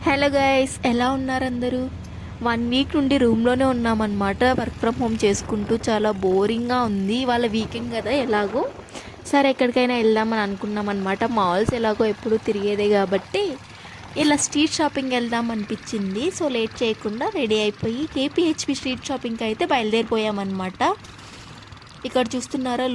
Hello guys, ఎలా ఉన్నారు అందరూ? 1 వీక్ నుండి రూమ్లోనే ఉన్నామన్నమాట. వర్క్ ఫ్రమ్ హోమ్ చేసుకుంటూ చాలా బోరింగ్గా ఉంది. వాళ్ళ వీకెండ్ కదా, ఎలాగో సరే ఎక్కడికైనా వెళ్దామని అనుకున్నాం అనమాట. మాల్స్ ఎలాగో ఎప్పుడు తిరిగేదే కాబట్టి ఇలా స్ట్రీట్ షాపింగ్ వెళ్దాం అనిపించింది. సో లేట్ చేయకుండా రెడీ అయిపోయి కేపీహెచ్పి స్ట్రీట్ షాపింగ్కి అయితే బయలుదేరిపోయామన్నమాట. ఇక్కడ చూస్తున్నారా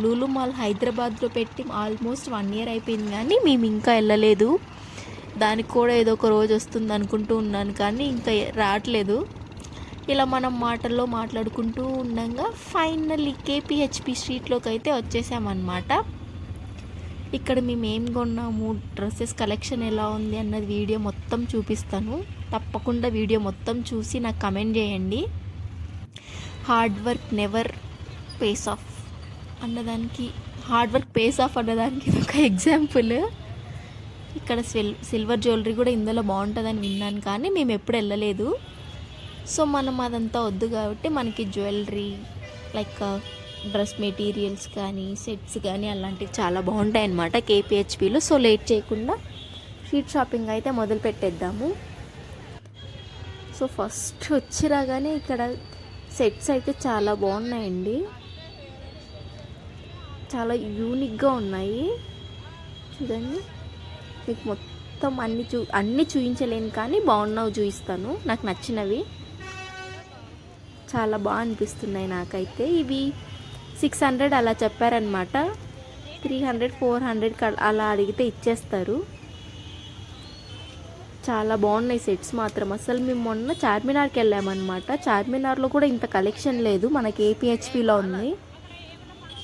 లూలు మాల్ హైదరాబాద్లో పెట్టి ఆల్మోస్ట్ 1 year అయిపోయింది, కానీ మేము ఇంకా వెళ్ళలేదు. దానికి కూడా ఏదో ఒక రోజు వస్తుంది అనుకుంటూ ఉన్నాను, కానీ ఇంకా రావట్లేదు. ఇలా మనం మాటల్లో మాట్లాడుకుంటూ ఉండగా ఫైనల్లీ కేపీహెచ్పి స్ట్రీట్లోకి అయితే వచ్చేసామన్నమాట. ఇక్కడ మేము ఏం కొన్నాము, డ్రెస్సెస్ కలెక్షన్ ఎలా ఉంది అన్నది వీడియో మొత్తం చూపిస్తాను. తప్పకుండా వీడియో మొత్తం చూసి నాకు కమెంట్ చేయండి. Hard work never pays off అన్నదానికి ఇది ఒక ఎగ్జాంపుల్. ఇక్కడ సిల్వర్ జ్యువెలరీ కూడా ఇందులో బాగుంటుందని విన్నాను, కానీ మేము ఎప్పుడు వెళ్ళలేదు. సో మనం అదంతా వద్దు కాబట్టి మనకి జ్యువెలరీ లైక్ డ్రెస్ మెటీరియల్స్ కానీ సెట్స్ కానీ అలాంటివి చాలా బాగుంటాయి అన్నమాట కేపీహెచ్పిలో. సో లేట్ చేయకుండా స్ట్రీట్ షాపింగ్ అయితే మొదలు పెట్టేద్దాము. సో ఫస్ట్ వచ్చి రాగానే ఇక్కడ సెట్స్ అయితే చాలా బాగున్నాయండి, చాలా యూనిక్గా ఉన్నాయి. చూడండి, మీకు మొత్తం అన్నీ చూపించలేను, కానీ బాగున్నావు చూపిస్తాను. నాకు నచ్చినవి చాలా బాగా అనిపిస్తున్నాయి నాకైతే. ఇవి 600 అలా చెప్పారనమాట. 300 400 అలా అడిగితే ఇచ్చేస్తారు. చాలా బాగున్నాయి సెట్స్ మాత్రం. అసలు మేము మొన్న చార్మినార్కి వెళ్ళామన్నమాట. చార్మినార్లో కూడా ఇంత కలెక్షన్ లేదు, మనకి ఏపీహెచ్పిలో ఉంది.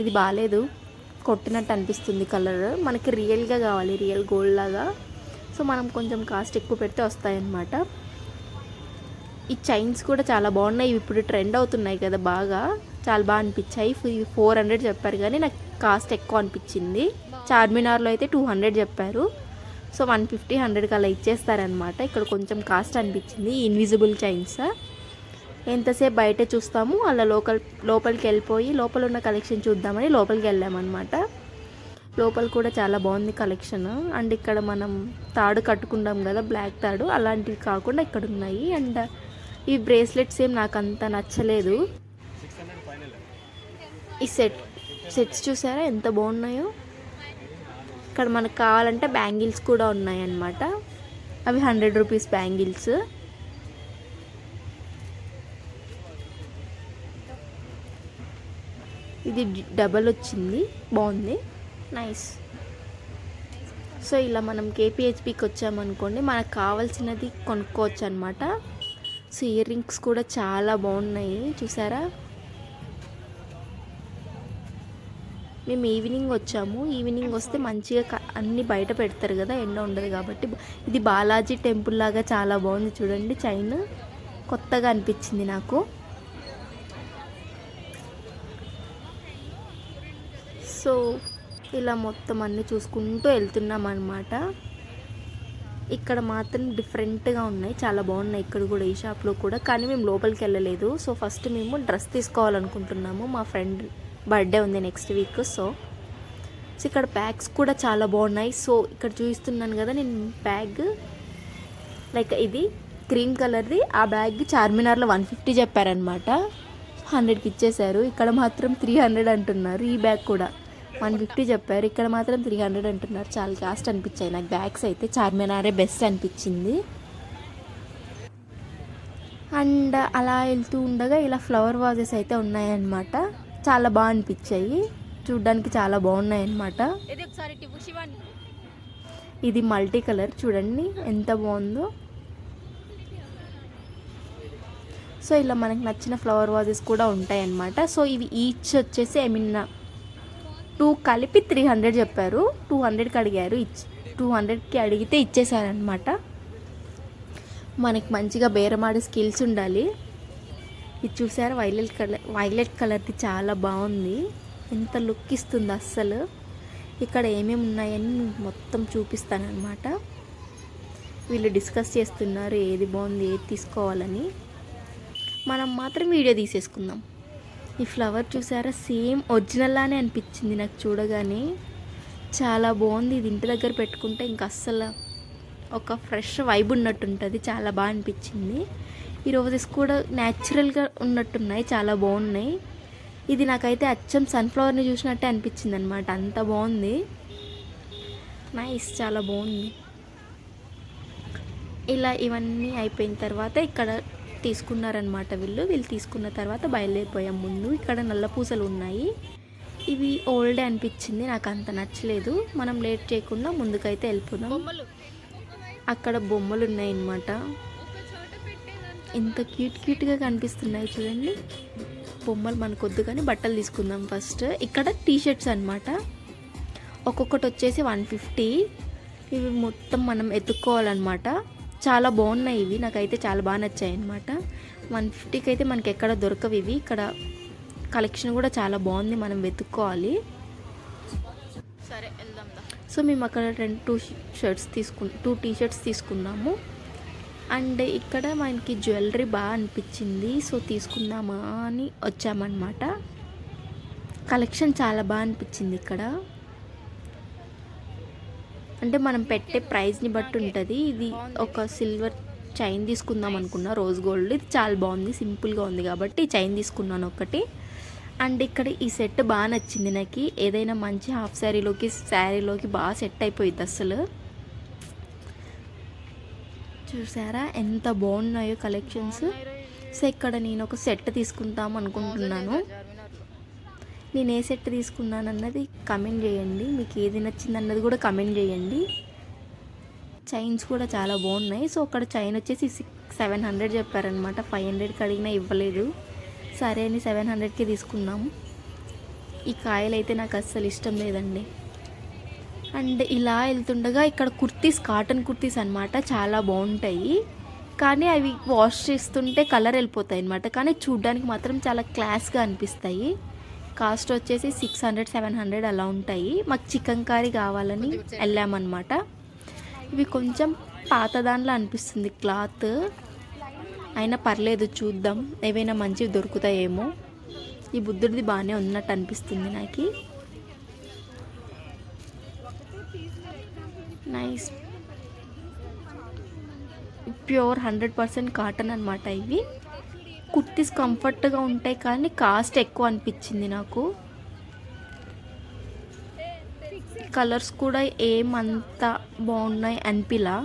ఇది బాగాలేదు, కొట్టినట్టు అనిపిస్తుంది కలర్. మనకి రియల్గా కావాలి, రియల్ గోల్డ్ లాగా. సో మనం కొంచెం కాస్ట్ ఎక్కువ పెడితే వస్తాయన్నమాట. ఈ చైన్స్ కూడా చాలా బాగున్నాయి, ఇవి ఇప్పుడు ట్రెండ్ అవుతున్నాయి కదా బాగా, చాలా బాగా అనిపించాయి. 400 చెప్పారు, కానీ నాకు కాస్ట్ ఎక్కువ అనిపించింది. చార్మినార్లో అయితే 200 చెప్పారు. సో 150 100 అలా ఇచ్చేస్తారనమాట. ఇక్కడ కొంచెం కాస్ట్ అనిపించింది. ఇన్విజిబుల్ చైన్స్ ఎంతసేపు బయటే చూస్తాము, అలా లోపలికి వెళ్ళిపోయి లోపల ఉన్న కలెక్షన్ చూద్దామని లోపలికి వెళ్ళామన్నమాట. లోపల కూడా చాలా బాగుంది కలెక్షన్. అండ్ ఇక్కడ మనం తాడు కట్టుకుంటాం కదా, బ్లాక్ తాడు, అలాంటివి కాకుండా ఇక్కడ ఉన్నాయి. అండ్ ఈ బ్రేస్లెట్స్ ఏం నాకు అంత నచ్చలేదు. ఈ సెట్స్ చూసారా ఎంత బాగున్నాయో. ఇక్కడ మనకు కావాలంటే బ్యాంగిల్స్ కూడా ఉన్నాయన్నమాట. అవి 100 రూపీస్ బ్యాంగిల్స్. ఇది డబల్ వచ్చింది, బాగుంది, నైస్. సో ఇలా మనం కేపీహెచ్పికి వచ్చామనుకోండి, మనకు కావాల్సినది కొనుక్కోవచ్చు అనమాట. సో ఇయర్ రింగ్స్ కూడా చాలా బాగున్నాయి చూసారా. మేము ఈవినింగ్ వచ్చాము. ఈవినింగ్ వస్తే మంచిగా అన్నీ బయట పెడతారు కదా, ఎండ ఉండదు కాబట్టి. ఇది బాలాజీ టెంపుల్ లాగా చాలా బాగుంది చూడండి. చైన్ కొత్తగా అనిపించింది నాకు. సో ఇలా మొత్తం అన్నీ చూసుకుంటూ వెళ్తున్నాం అన్నమాట. ఇక్కడ మాత్రం డిఫరెంట్గా ఉన్నాయి, చాలా బాగున్నాయి ఇక్కడ కూడా, ఈ షాప్లో కూడా. కానీ మేము లోపలికి వెళ్ళలేదు. సో ఫస్ట్ మేము డ్రెస్ తీసుకోవాలనుకుంటున్నాము. మా ఫ్రెండ్ బర్త్డే ఉంది నెక్స్ట్ వీక్. సో ఇక్కడ బ్యాగ్స్ కూడా చాలా బాగున్నాయి. సో ఇక్కడ చూపిస్తున్నాను కదా నేను బ్యాగ్, లైక్ ఇది క్రీమ్ కలర్ది. ఆ బ్యాగ్ చార్మినార్లో 150 చెప్పారనమాట, 100కి ఇచ్చేశారు. ఇక్కడ మాత్రం 300 అంటున్నారు. ఈ బ్యాగ్ కూడా 150 చెప్పారు, ఇక్కడ మాత్రం 300 అంటున్నారు. చాలా కాస్ట్ అనిపించాయి నాకు బ్యాగ్స్ అయితే. చార్మినారే బెస్ట్ అనిపించింది. అండ్ అలా వెళ్తూ ఉండగా ఇలా ఫ్లవర్ వాజెస్ అయితే ఉన్నాయన్నమాట. చాలా బాగా అనిపించాయి, చూడ్డానికి చాలా బాగున్నాయి అన్నమాట. ఇది మల్టీ కలర్ చూడండి ఎంత బాగుందో. సో ఇలా మనకు నచ్చిన ఫ్లవర్ వాజెస్ కూడా ఉంటాయి అన్నమాట. సో ఇవి ఈచ్ వచ్చేసి 2 కలిపి 300 చెప్పారు. 200కి అడిగారు, 200కి అడిగితే ఇచ్చేసారనమాట. మనకి మంచిగా బేరమాడే స్కిల్స్ ఉండాలి. ఇది చూసారా, వైలెట్ కలర్ది చాలా బాగుంది, ఎంత లుక్ ఇస్తుంది అస్సలు. ఇక్కడ ఏమేమి ఉన్నాయని మొత్తం చూపిస్తానమాట. వీళ్ళు డిస్కస్ చేస్తున్నారు ఏది బాగుంది, ఏది తీసుకోవాలని. మనం మాత్రం వీడియో తీసేసుకుందాం. ఈ ఫ్లవర్ చూసారా, సేమ్ ఒరిజినల్ లానే అనిపించింది నాకు చూడగానే. చాలా బాగుంది. ఇది ఇంటి దగ్గర పెట్టుకుంటే ఇంకా అస్సలు ఒక ఫ్రెష్ వైబ్ ఉన్నట్టుంటుంది, చాలా బాగా అనిపించింది. ఈ రోజెస్ కూడా న్యాచురల్గా ఉన్నట్టున్నాయి, చాలా బాగున్నాయి. ఇది నాకైతే అచ్చం సన్ఫ్లవర్ని చూసినట్టే అనిపించింది అనమాట, అంత బాగుంది. నైస్, చాలా బాగుంది. ఇలా ఇవన్నీ అయిపోయిన తర్వాత ఇక్కడ తీసుకున్నారనమాట వీళ్ళు తీసుకున్న తర్వాత బయలుదేరిపోయాం. ముందు ఇక్కడ నల్ల పూసలు ఉన్నాయి, ఇవి ఓల్డే అనిపించింది, నాకు అంత నచ్చలేదు. మనం లేట్ చేయకుండా ముందుకైతే వెళ్ళిపోదాం. అక్కడ బొమ్మలు ఉన్నాయి అన్నమాట, ఇంత క్యూట్గా కనిపిస్తున్నాయి చూడండి. బొమ్మలు మనకు వద్దు కానీ బట్టలు తీసుకుందాం ఫస్ట్. ఇక్కడ టీషర్ట్స్ అనమాట, ఒక్కొక్కటి వచ్చేసి 150. ఇవి మొత్తం మనం ఎత్తుక్కోవాలన్నమాట, చాలా బాగున్నాయి ఇవి, నాకైతే చాలా బాగా నచ్చాయి అనమాట. 150కి అయితే మనకి ఎక్కడ దొరకవు ఇవి. ఇక్కడ కలెక్షన్ కూడా చాలా బాగుంది, మనం వెతుక్కోవాలి. సరే వెళ్దాం. సో మేము అక్కడ 2 టీషర్ట్స్ తీసుకున్నాము. అండ్ ఇక్కడ మనకి జ్యువెలరీ బాగా అనిపించింది, సో తీసుకుందామా అని వచ్చామన్నమాట. కలెక్షన్ చాలా బాగా అనిపించింది ఇక్కడ. అంటే మనం పెట్టే ప్రైస్ని బట్టి ఉంటుంది. ఇది ఒక సిల్వర్ చైన్ తీసుకుందాం అనుకున్నా, రోజ్ గోల్డ్. ఇది చాలా బాగుంది, సింపుల్గా ఉంది కాబట్టి చైన్ తీసుకున్నాను ఒకటి. అండ్ ఇక్కడ ఈ సెట్ బాగా నచ్చింది నాకు, ఏదైనా మంచి హాఫ్ శారీలోకి బాగా సెట్ అయిపోయింది అసలు. చూసారా ఎంత బాగున్నాయో కలెక్షన్స్. సో ఇక్కడ నేను ఒక సెట్ తీసుకుందాం అనుకుంటున్నాను. నేను ఏ సెట్ తీసుకున్నాను అన్నది కమెంట్ చేయండి, మీకు ఏది నచ్చింది అన్నది కూడా కమెంట్ చేయండి. చైన్స్ కూడా చాలా బాగున్నాయి. సో అక్కడ చైన్ వచ్చేసి 700 చెప్పారనమాట, 500కి అడిగినా ఇవ్వలేదు. సరే అని 700కి తీసుకున్నాము. ఈ కాయలు అయితే నాకు అస్సలు ఇష్టం లేదండి. అండ్ ఇలా వెళ్తుండగా ఇక్కడ కాటన్ కుర్తీస్ అనమాట, చాలా బాగుంటాయి. కానీ అవి వాష్ చేస్తుంటే కలర్ వెళ్ళిపోతాయి అనమాట, కానీ చూడ్డానికి మాత్రం చాలా క్లాస్గా అనిపిస్తాయి. కాస్ట్ వచ్చేసి 600-700 అలా ఉంటాయి. మాకు చికెన్ కర్రీ కావాలని వెళ్ళామన్నమాట. ఇవి కొంచెం పాత దానిలో అనిపిస్తుంది క్లాత్, అయినా పర్లేదు చూద్దాం, ఏవైనా మంచివి దొరుకుతాయేమో. ఈ బుద్ధుడిది బాగానే ఉన్నట్టు అనిపిస్తుంది నాకు. నైస్, ప్యూర్ 100% కాటన్ అనమాట. ఇవి కుర్తీస్ కంఫర్ట్గా ఉంటాయి కానీ కాస్ట్ ఎక్కువ అనిపించింది నాకు. కలర్స్ కూడా ఏమంత బాగున్నాయి అనిపిలా.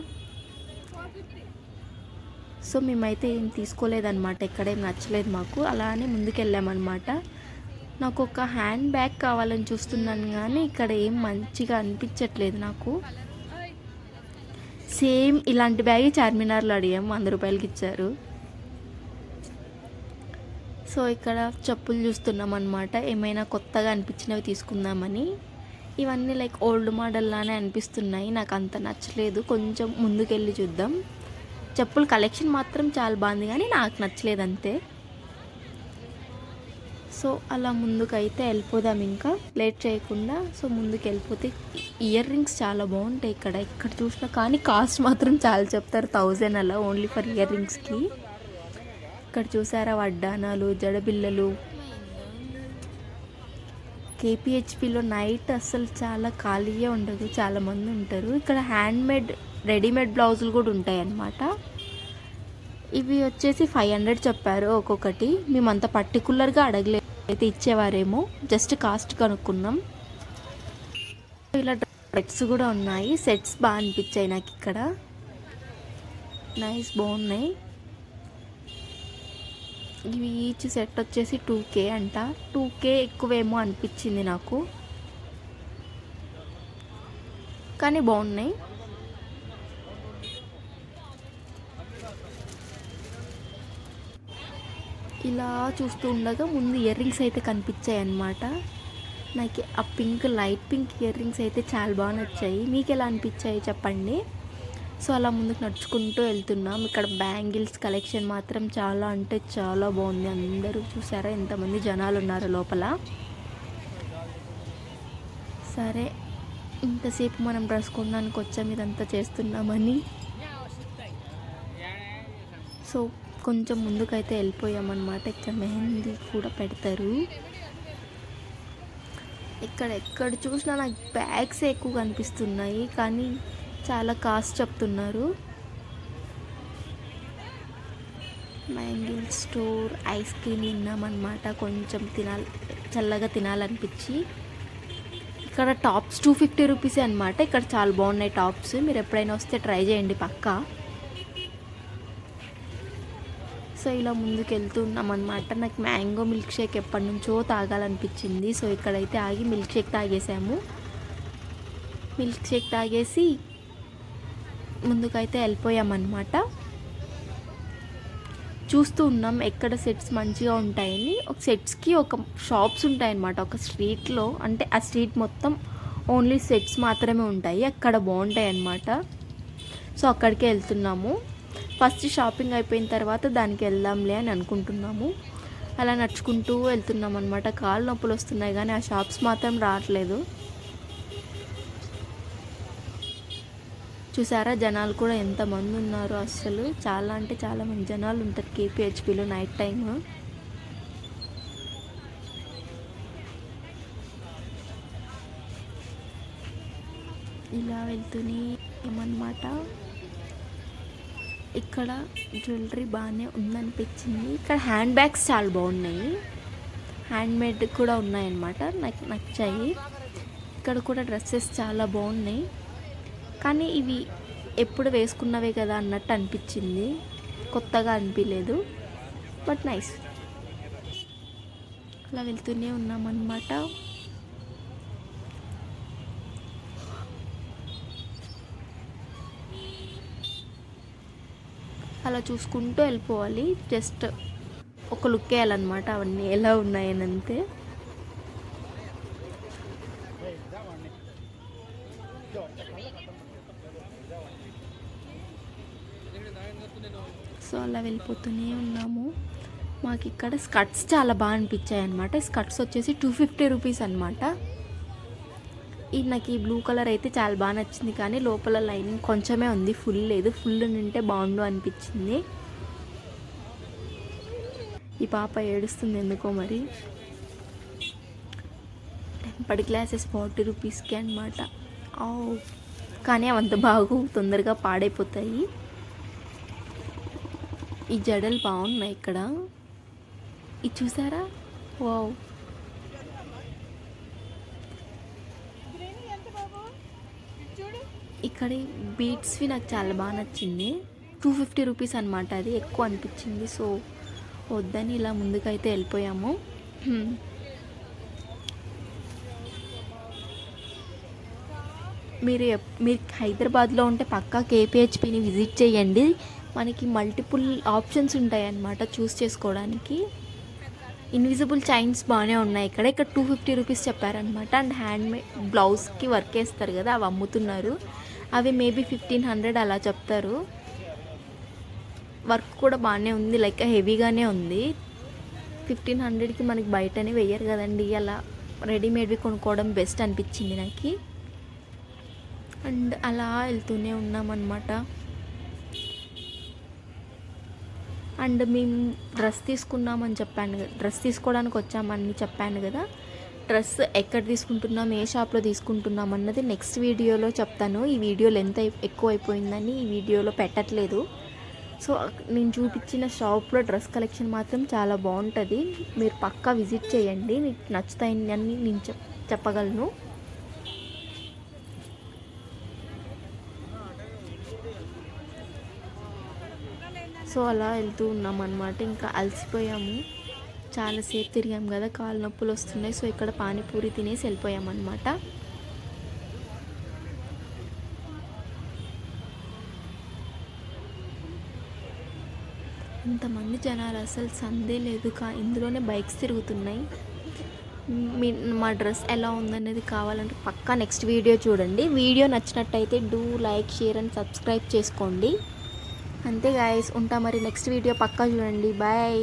సో మేమైతే ఏం తీసుకోలేదన్నమాట, ఎక్కడేం నచ్చలేదు మాకు. అలానే ముందుకెళ్ళామన్నమాట. నాకు ఒక హ్యాండ్ బ్యాగ్ కావాలని చూస్తున్నాను కానీ ఇక్కడ ఏం మంచిగా అనిపించట్లేదు నాకు. సేమ్ ఇలాంటి బ్యాగ్ చార్మినార్లో అడిగాము, 100 రూపాయలకి ఇచ్చారు. సో ఇక్కడ చెప్పులు చూస్తున్నాం అనమాట, ఏమైనా కొత్తగా అనిపించినవి తీసుకుందామని. ఇవన్నీ లైక్ ఓల్డ్ మోడల్ లానే అనిపిస్తున్నాయి, నాకు అంత నచ్చలేదు. కొంచెం ముందుకెళ్ళి చూద్దాం. చెప్పుల కలెక్షన్ మాత్రం చాలా బాగుంది కానీ నాకు నచ్చలేదు అంతే. సో అలా ముందుకైతే వెళ్ళిపోదాం, ఇంకా లేట్ చేయకుండా. సో ముందుకు వెళ్ళిపోతే ఇయర్ రింగ్స్ చాలా బాగుంటాయి ఇక్కడ చూసినా, కానీ కాస్ట్ మాత్రం చాలా చెప్తారు, 1000 అలా ఓన్లీ ఫర్ ఇయర్ రింగ్స్కి. ఇక్కడ చూసారా వడ్డానాలు, జడబిల్లలు. కేపీహెచ్పిలో నైట్ అస్సలు చాలా ఖాళీగా ఉండదు, చాలామంది ఉంటారు. ఇక్కడ రెడీమేడ్ బ్లౌజులు కూడా ఉంటాయి అన్నమాట. ఇవి వచ్చేసి 500 చెప్పారు ఒక్కొక్కటి. మేమంత పర్టికులర్గా అడగలేదు, అయితే ఇచ్చేవారేమో, జస్ట్ కాస్ట్ కనుక్కున్నాం. ఇలా డ్రెస్ కూడా ఉన్నాయి, సెట్స్ బాగా అనిపించాయి నాకు ఇక్కడ. నైస్, బాగున్నాయి. ఇవి ఈచ్ సెట్ వచ్చేసి 2K అంట. 2K ఎక్కువేమో అనిపించింది నాకు, కానీ బాగున్నాయి. ఇలా చూస్తూ ఉండగా ముందు ఇయర్ రింగ్స్ అయితే కనిపించాయి అన్నమాట. నాకు ఆ లైట్ పింక్ ఇయర్ రింగ్స్ అయితే చాలా బాగా నచ్చాయి. మీకు ఎలా అనిపించాయి చెప్పండి. సో అలా ముందుకు నడుచుకుంటూ వెళ్తున్నాం. ఇక్కడ బ్యాంగిల్స్ కలెక్షన్ మాత్రం చాలా అంటే చాలా బాగుంది. అందరూ చూసారా ఎంతమంది జనాలు ఉన్నారో లోపల. సరే, ఇంతసేపు మనం డ్రెస్ కొనడానికి వచ్చాము, ఇదంతా చేస్తున్నామని. సో కొంచెం ముందుకైతే వెళ్ళిపోయామన్నమాట. ఇక్కడ మెహందీ కూడా పెడతారు. ఎక్కడ చూసినా నాకు బ్యాగ్స్ ఎక్కువ కనిపిస్తున్నాయి, కానీ చాలా కాస్ట్ చెప్తున్నారు. మ్యాంగిల్ స్టోర్ ఐస్ క్రీమ్ తిన్నామన్నమాట. కొంచెం చల్లగా తినాలనిపించి. ఇక్కడ టాప్స్ 250 రూపీసే అనమాట. ఇక్కడ చాలా బాగున్నాయి టాప్స్. మీరు ఎప్పుడైనా వస్తే ట్రై చేయండి పక్కా. సో ఇలా ముందుకు వెళ్తున్నాం అనమాట. నాకు మ్యాంగో మిల్క్ షేక్ ఎప్పటి నుంచో తాగాలనిపించింది. సో ఇక్కడైతే ఆగి మిల్క్ షేక్ తాగేసాము. మిల్క్ షేక్ తాగేసి ముందుకైతే వెళ్ళిపోయామన్నమాట. చూస్తూ ఉన్నాం ఎక్కడ సెట్స్ మంచిగా ఉంటాయని. ఒక సెట్స్కి ఒక షాప్స్ ఉంటాయన్నమాట ఒక స్ట్రీట్లో. అంటే ఆ స్ట్రీట్ మొత్తం ఓన్లీ సెట్స్ మాత్రమే ఉంటాయి. అక్కడ బాగుంటాయి అన్నమాట. సో అక్కడికే వెళ్తున్నాము. ఫస్ట్ షాపింగ్ అయిపోయిన తర్వాత దానికి వెళ్దాంలే అని అనుకుంటున్నాము. అలా నడుచుకుంటూ వెళ్తున్నాం అనమాట. కాళ్ళు నొప్పులు వస్తున్నాయి కానీ ఆ షాప్స్ మాత్రం రావట్లేదు. చూసారా జనాలు కూడా ఎంతమంది ఉన్నారు. అసలు చాలా అంటే చాలా మంది జనాలు ఉంటారు కేపీహెచ్పిలో నైట్ టైం. ఇలా వెళ్తూనే ఏమన్నమాట. ఇక్కడ జ్యువెలరీ బాగానే ఉందనిపించింది. ఇక్కడ హ్యాండ్ బ్యాగ్స్ చాలా బాగున్నాయి. హ్యాండ్ మేడ్ కూడా ఉన్నాయన్నమాట. నాకు నచ్చాయి. ఇక్కడ కూడా డ్రెస్సెస్ చాలా బాగున్నాయి. కానీ ఇవి ఎప్పుడు వేసుకున్నవే కదా అన్నట్టు అనిపించింది. కొత్తగా అనిపించలేదు. But nice. అలా వెళ్తూనే ఉన్నామన్నమాట. అలా చూసుకుంటూ వెళ్ళిపోవాలి. జస్ట్ ఒక లుక్ వేయాలన్నమాట అవన్నీ ఎలా ఉన్నాయని అంతే. సో అలా వెళ్ళిపోతూనే ఉన్నాము. మాకు ఇక్కడ స్కర్ట్స్ చాలా బాగా అనిపించాయి అనమాట. స్కర్ట్స్ వచ్చేసి 250 రూపీస్ అనమాట. నాకు ఈ బ్లూ కలర్ అయితే చాలా బాగా నచ్చింది. కానీ లోపల లైనింగ్ కొంచెమే ఉంది, ఫుల్ లేదు. ఫుల్ నింటే బాగుండు అనిపించింది. ఈ పాప ఏడుస్తుంది ఎందుకో మరి. టెంపర్డ్ గ్లాసెస్ 40 రూపీస్కి అనమాట. కానీ అవంత బాగు తొందరగా పాడైపోతాయి. ఈ జడలు బాగున్నాయి ఇక్కడ. ఇది చూసారా? వావ్. ఇక్కడ బీట్స్వి నాకు చాలా బాగా నచ్చింది. 250 రూపీస్ అనమాట. అది ఎక్కువ అనిపించింది. సో వద్దని ఇలా ముందుకైతే వెళ్ళిపోయాము. మీరు హైదరాబాద్లో ఉంటే పక్కా కేపీహెచ్పిని విజిట్ చేయండి. మనకి మల్టిపుల్ ఆప్షన్స్ ఉంటాయి అన్నమాట చూస్ చేసుకోవడానికి. ఇన్విజిబుల్ చైన్స్ బాగానే ఉన్నాయి ఇక్కడ. 250 రూపీస్ చెప్పారనమాట. అండ్ హ్యాండ్మేడ్ బ్లౌజ్కి వర్క్ వేస్తారు కదా అవి అమ్ముతున్నారు. అవి మేబీ 1500 అలా చెప్తారు. వర్క్ కూడా బాగానే ఉంది, లైక్ హెవీగానే ఉంది. 1500కి మనకి బయటనే వెయ్యరు కదండి. అలా రెడీమేడ్వి కొనుక్కోవడం బెస్ట్ అనిపించింది నాకు. అండ్ అలా వెళ్తూనే ఉన్నామన్నమాట. అండ్ మేము డ్రెస్ తీసుకున్నామని చెప్పాను కదా, డ్రెస్ తీసుకోవడానికి వచ్చామని చెప్పాను కదా. డ్రెస్ ఎక్కడ తీసుకుంటున్నాం, ఏ షాప్లో తీసుకుంటున్నాం అన్నది నెక్స్ట్ వీడియోలో చెప్తాను. ఈ వీడియో లెంత్ ఎక్కువ అయిపోయిందని ఈ వీడియోలో పెట్టట్లేదు. సో నేను చూపించిన షాప్లో డ్రెస్ కలెక్షన్ మాత్రం చాలా బాగుంటుంది. మీరు పక్కా విజిట్ చేయండి. మీకు నచ్చుతాయని నేను చెప్పగలను. సో అలా వెళ్తూ ఉన్నాం అన్నమాట. ఇంకా అలసిపోయాము, చాలాసేపు తిరిగాం కదా, కాళ్ళు నొప్పులు వస్తున్నాయి. సో ఇక్కడ పానీపూరి తినేసి వెళ్ళిపోయామన్నమాట. ఇంతమంది జనాలు అసలు సందే లేదు. ఇందులోనే బైక్స్ తిరుగుతున్నాయి. మా డ్రెస్ ఎలా ఉందనేది కావాలంటే పక్కా నెక్స్ట్ వీడియో చూడండి. వీడియో నచ్చినట్టయితే do like, share and subscribe చేసుకోండి. అంతే గాయస్, ఉంటా మరి. నెక్స్ట్ వీడియో పక్కా చూడండి. బాయ్.